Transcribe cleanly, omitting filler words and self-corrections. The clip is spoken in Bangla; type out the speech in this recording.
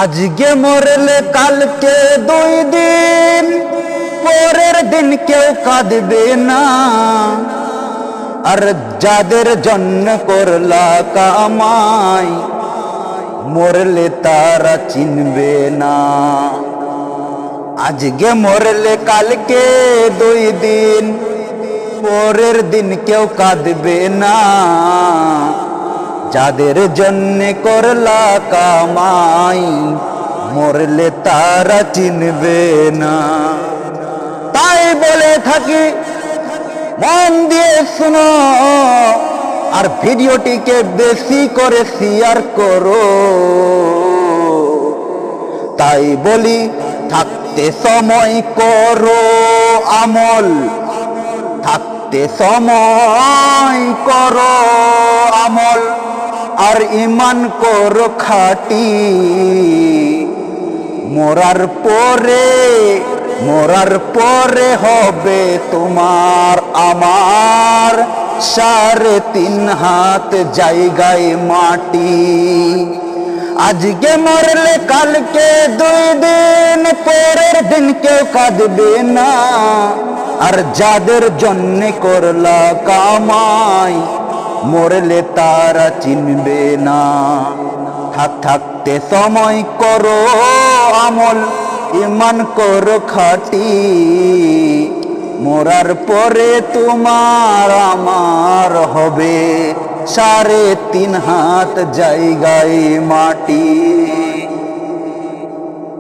আজকে মরলে কালকে 2 দিন, পরের দিন কেউ কাঁদবে না। আর যাদের জন্য করলা কামাই, মরলে তারা চিনবে না। আজকে মরলে কালকে 2 দিন, পরের দিন কেউ কাঁদবে না। যাদের জন্যে করলা কামাই, মরলে তারা চিনবে না। তাই বলে থাকি, মন দিয়ে শুনো, আর ভিডিওটিকে বেশি করে শেয়ার করো। তাই বলি, থাকতে সময় করো আমল, থাকতে সময় করো আমল, আর ঈমান করো খাঁটি। মরার পরে হবে তোমার আমার 3.5 হাত জায়গায় মাটি। আজকে মরলে কালকে 2 দিন, পরের দিন কেউ কাঁদবে না। আর যাদের জন্যে করলা কামাই, মরলে তারা চিনবে না। থাকতে সময় করো আমল, ঈমান করো খাঁটি। মরার পরে তোমার আমার হবে 3.5 হাত জায়গায় মাটি।